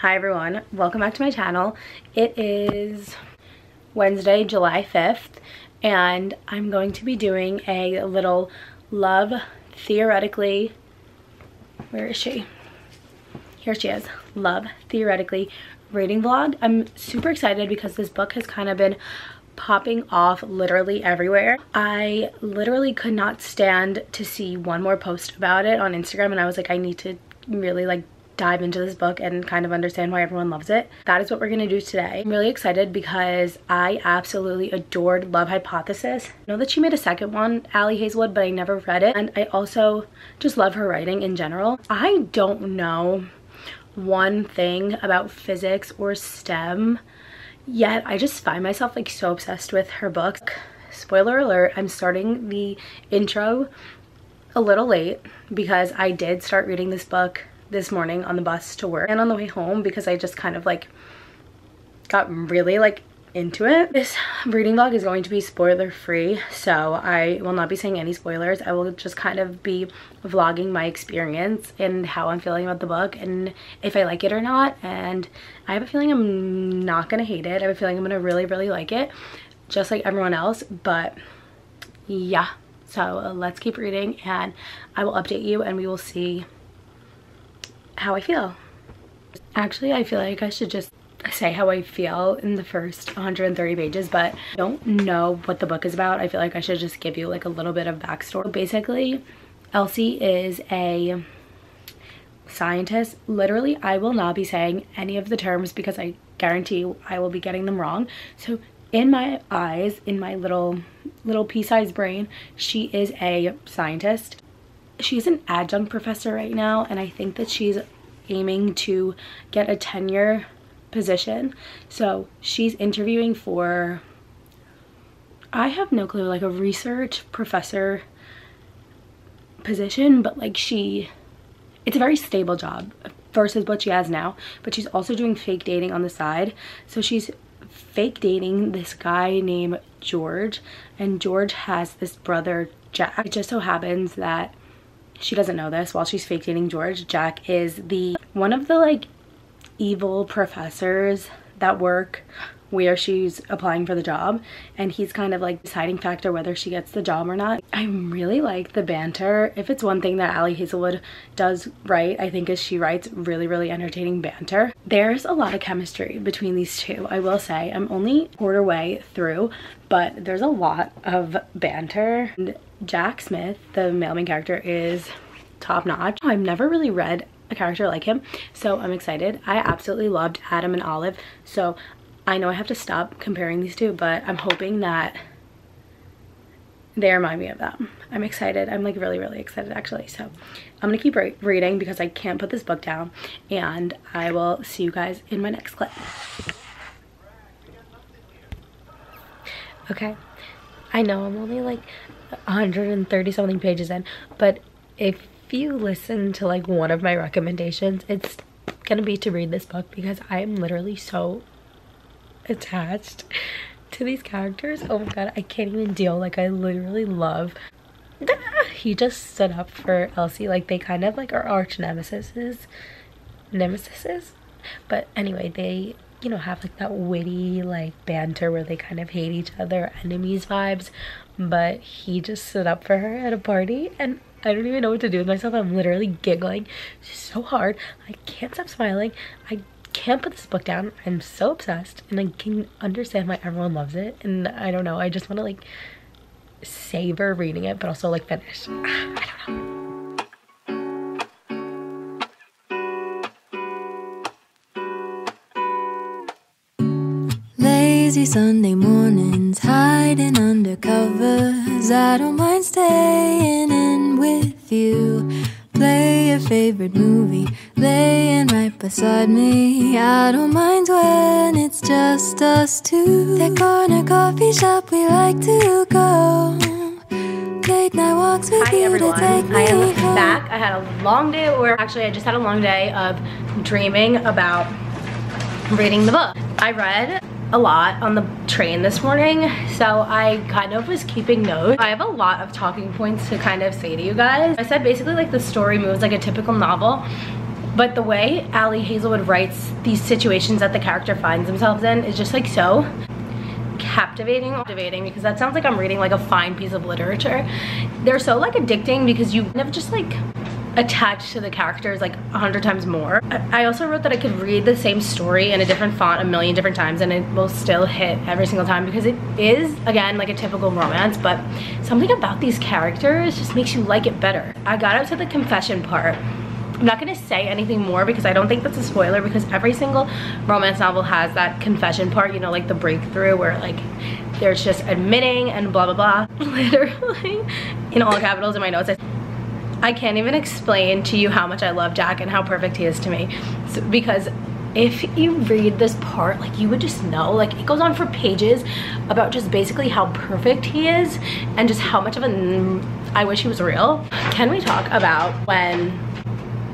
Hi everyone, welcome back to my channel. It is Wednesday, July 5th, and I'm going to be doing a little Love Theoretically, where is she? Here she is, Love Theoretically reading vlog. I'm super excited because this book has kind of been popping off literally everywhere. I literally could not stand to see one more post about it on Instagram, and I was like, I need to really dive into this book and kind of understand why everyone loves it. That is what we're gonna do today. I'm really excited because I absolutely adored Love Hypothesis. I know that she made a second one, Ali Hazelwood, but I never read it, and I also just love her writing in general. I don't know one thing about physics or STEM, yet I just find myself like so obsessed with her book. Spoiler alert, I'm starting the intro a little late because I did start reading this book this morning on the bus to work and on the way home because I just kind of got really into it. This reading vlog is going to be spoiler free, so I will not be saying any spoilers. I will just kind of be vlogging my experience and how I'm feeling about the book and if I like it or not, and I have a feeling I'm not gonna hate it. I have a feeling I'm gonna really like it, just like everyone else. But yeah, so let's keep reading and I will update you and we will see how I feel. Actually, I feel like I should just say how I feel in the first 130 pages, but I don't know what the book is about. I feel like I should just give you like a little bit of backstory. Basically, Elsie is a scientist. Literally, I will not be saying any of the terms because I guarantee I will be getting them wrong. So in my eyes, in my little pea-sized brain, she is a scientist. She's an adjunct professor right now, and I think that she's aiming to get a tenure position. So she's interviewing for, I have no clue, like a research professor position, but like it's a very stable job versus what she has now, but she's also doing fake dating on the side. So she's fake dating this guy named George, and George has this brother, Jack. It just so happens that she doesn't know this while she's fake dating George. Jack is one of the evil professors that work where she's applying for the job, and he's kind of like deciding factor whether she gets the job or not. I really like the banter. If it's one thing that Ali Hazelwood does right, I think is she writes really entertaining banter. There's a lot of chemistry between these two, I will say. I'm only quarter way through, but there's a lot of banter. And Jack Smith, the male main character, is top notch. I've never really read a character like him, so I'm excited. I absolutely loved Adam and Olive, so I know I have to stop comparing these two, but I'm hoping that they remind me of them. I'm excited. I'm really excited actually. So I'm gonna keep reading because I can't put this book down, and I will see you guys in my next clip. Okay, I know I'm only 130 something pages in, but if you listen to one of my recommendations, it's gonna be to read this book because I am literally so attached to these characters. Oh my god, I can't even deal. I literally love he just stood up for Elsie. They kind of are arch nemesis, but anyway, they have that witty banter where they kind of hate each other, enemies vibes, but he just stood up for her at a party and I don't even know what to do with myself. I'm literally giggling so hard. I can't stop smiling. I can't put this book down. I'm so obsessed, and I can understand why everyone loves it, and I don't know, I just want to savor reading it but also finish. I don't know. Lazy Sunday mornings, hiding under covers. I don't mind staying in with you. Play your favorite movie, laying right beside me. I don't mind when it's just us two. That corner coffee shop we like to go. Late night walks with you to take me home. I am back. I had a long day at work. Actually, I just had a long day of dreaming about reading the book. I read a lot on the train this morning, so I kind of was keeping notes. I have a lot of talking points to kind of say to you guys. I said basically the story moves like a typical novel, But the way Ali Hazelwood writes these situations that the character finds themselves in is just like so captivating because that sounds like I'm reading like a fine piece of literature. They're so like addicting because you never just like attached to the characters like 100 times more. I also wrote that I could read the same story in a different font a million different times and it will still hit every single time because it is, again, like a typical romance, but something about these characters just makes you like it better. I got up to the confession part. I'm not gonna say anything more because I don't think that's a spoiler, because every single romance novel has that confession part, you know, like the breakthrough where like there's just admitting and blah blah blah. Literally in all capitals in my notes, I can't even explain to you how much I love Jack and how perfect he is to me. So, because if you read this part, like you would just know, like it goes on for pages about just basically how perfect he is and just how much of I wish he was real. Can we talk about when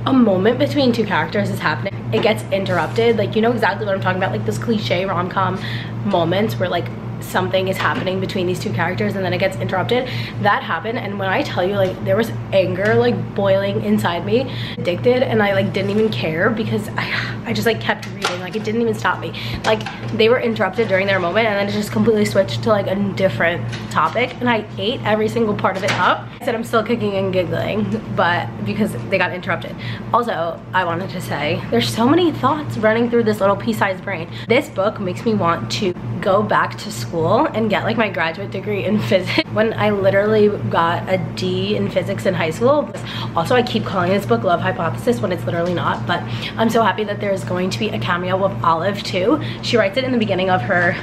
a moment between two characters is happening, it gets interrupted? Like, you know exactly what I'm talking about, like those cliche rom-com moments where like something is happening between these two characters and then it gets interrupted. That happened, and when I tell you, like there was anger like boiling inside me, addicted, and I like didn't even care because I just like kept reading, like it didn't even stop me. Like they were interrupted during their moment and then it just completely switched to like a different topic and I ate every single part of it up. I said I'm still kicking and giggling, but because they got interrupted. Also, I wanted to say there's so many thoughts running through this little pea-sized brain. This book makes me want to go back to school and get like my graduate degree in physics when I literally got a D in physics in high school. Also, I keep calling this book Love Hypothesis when it's literally not, but I'm so happy that there's going to be a cameo of Olive too. She writes it in the beginning of her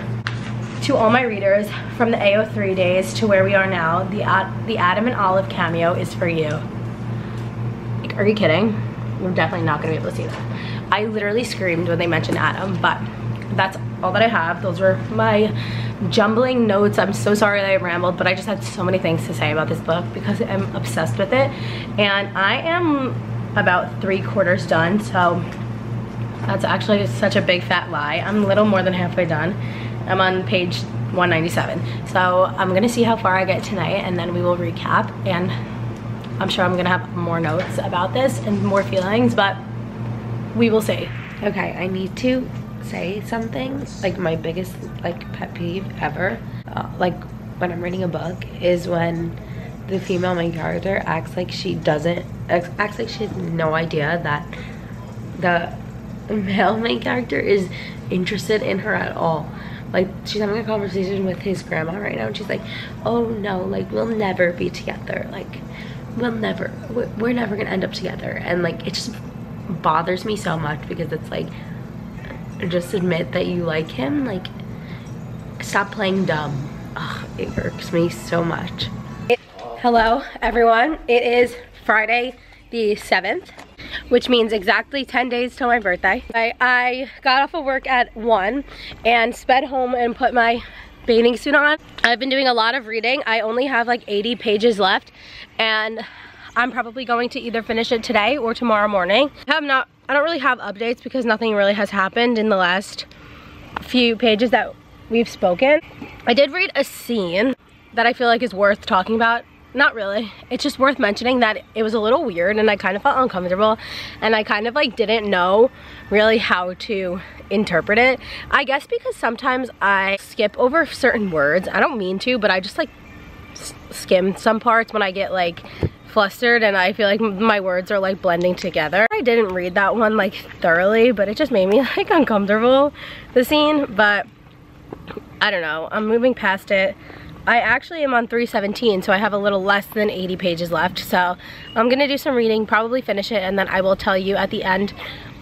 "To all my readers, from the AO3 days to where we are now, the Adam and Olive cameo is for you." Like, are you kidding? We're definitely not gonna be able to see that. I literally screamed when they mentioned Adam, but that's all that I have. Those were my jumbling notes. I'm so sorry that I rambled, but I just had so many things to say about this book because I'm obsessed with it. And I am about 3/4 done, so that's actually such a big fat lie. I'm a little more than halfway done. I'm on page 197. So I'm gonna see how far I get tonight and then we will recap, and I'm sure I'm gonna have more notes about this and more feelings, but we will see. Okay, I need to say something. Like my biggest like pet peeve ever, like when I'm reading a book, is when the female main character acts like she has no idea that the male main character is interested in her at all. Like she's having a conversation with his grandma right now and she's like, oh no, like we'll never be together, like we're never gonna end up together. And like it just bothers me so much because it's like, just admit that you like him. Like, stop playing dumb. Ugh, it irks me so much. Hello everyone, it is Friday the 7th, which means exactly 10 days till my birthday. I got off of work at 1 and sped home and put my bathing suit on. I've been doing a lot of reading. I only have like 80 pages left and I'm probably going to either finish it today or tomorrow morning. I don't really have updates because nothing really has happened in the last few pages that we've spoken. I did read a scene that I feel like is worth talking about. Not really. It's just worth mentioning that it was a little weird and I kind of felt uncomfortable and I kind of like didn't know really how to interpret it. I guess because sometimes I skip over certain words. I don't mean to, but I just like skim some parts when I get like flustered and I feel like my words are like blending together. I didn't read that one like thoroughly, but it just made me like uncomfortable, the scene, but I don't know. I'm moving past it. I actually am on 317, so I have a little less than 80 pages left, so I'm gonna do some reading, probably finish it, and then I will tell you at the end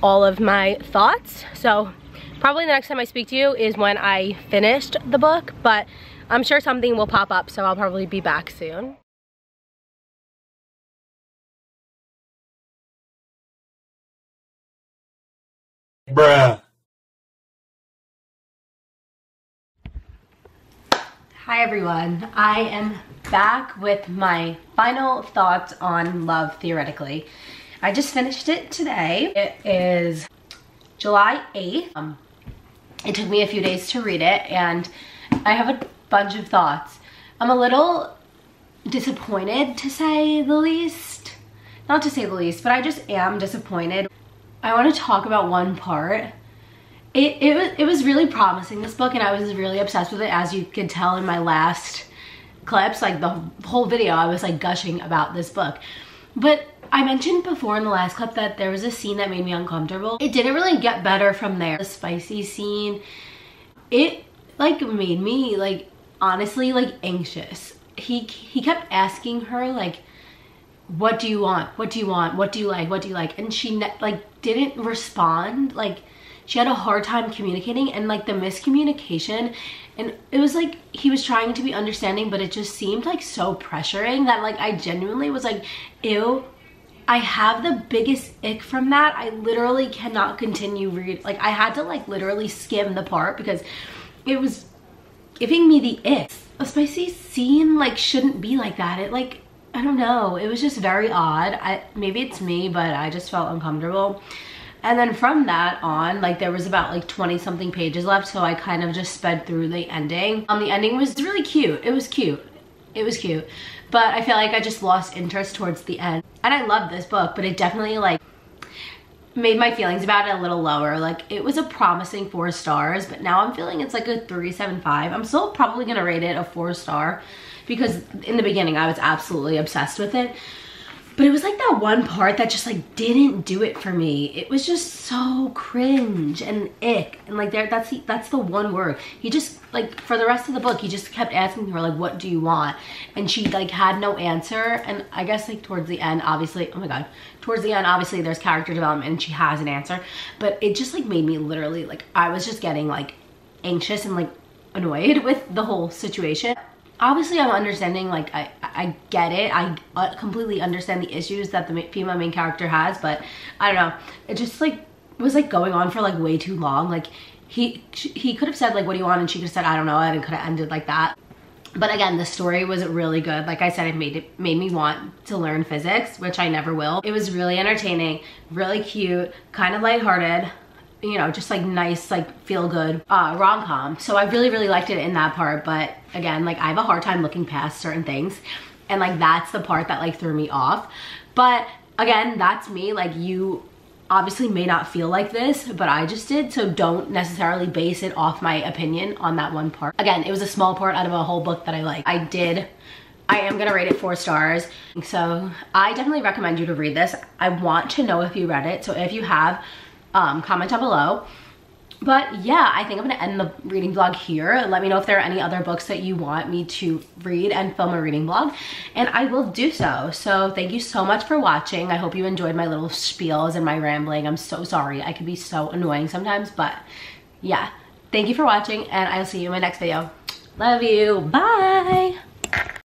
all of my thoughts. So probably the next time I speak to you is when I finished the book, but I'm sure something will pop up, so I'll probably be back soon. Bruh. Hi everyone, I am back with my final thoughts on Love Theoretically. I just finished it today. It is July 8th. It took me a few days to read it and I have a bunch of thoughts. I'm a little disappointed, to say the least. Not to say the least, but I just am disappointed. I want to talk about one part. It was really promising, this book, and I was really obsessed with it, as you could tell in my last clips. Like the whole video I was like gushing about this book. But I mentioned before in the last clip that there was a scene that made me uncomfortable. It didn't really get better from there. The spicy scene, it like made me like honestly like anxious. He kept asking her like, what do you want? What do you want? What do you like? What do you like? And she like didn't respond. Like she had a hard time communicating, and like the miscommunication, and it was like he was trying to be understanding, but it just seemed like so pressuring that like I genuinely was like, ew. I have the biggest ick from that. I literally cannot continue read. Like I had to like literally skim the part because it was giving me the ick. A spicy scene like shouldn't be like that. It like, I don't know. It was just very odd. Maybe it's me, but I just felt uncomfortable. And then from that on, like there was about like 20 something pages left, so I kind of just sped through the ending. The ending was really cute. It was cute. It was cute. But I feel like I just lost interest towards the end. And I love this book, but it definitely like made my feelings about it a little lower. Like it was a promising 4 stars, but now I'm feeling it's like a 3.75. I'm still probably gonna rate it a 4-star because in the beginning I was absolutely obsessed with it. But it was like that one part that just like didn't do it for me. It was just so cringe and ick. And like that's the one word. He just like for the rest of the book, he just kept asking her like, what do you want? And she like had no answer. And I guess like towards the end, obviously, oh my God, towards the end, obviously there's character development and she has an answer. But it just like made me literally like, I was just getting like anxious and like annoyed with the whole situation. Obviously I'm understanding, like I get it. I completely understand the issues that the female main character has, but I don't know. It just like was like going on for like way too long. Like he could have said like, what do you want? And she could have said, I don't know, and it could have ended like that. But again, the story was really good. Like I said, it made me want to learn physics, which I never will. It was really entertaining, really cute, kind of lighthearted. You know, just like nice, like feel good rom-com. So I really liked it in that part. But again, like I have a hard time looking past certain things, and like that's the part that like threw me off. But again, that's me. Like you obviously may not feel like this, but I just did. So don't necessarily base it off my opinion on that one part. Again, it was a small part out of a whole book that I liked. I am gonna rate it 4 stars. So I definitely recommend you to read this. I want to know if you read it. So if you have, comment down below. But yeah, I think I'm gonna end the reading vlog here. Let me know if there are any other books that you want me to read and film a reading vlog, and I will do so. So thank you so much for watching. I hope you enjoyed my little spiels and my rambling. I'm so sorry. I can be so annoying sometimes, but yeah. Thank you for watching, and I'll see you in my next video. Love you. Bye.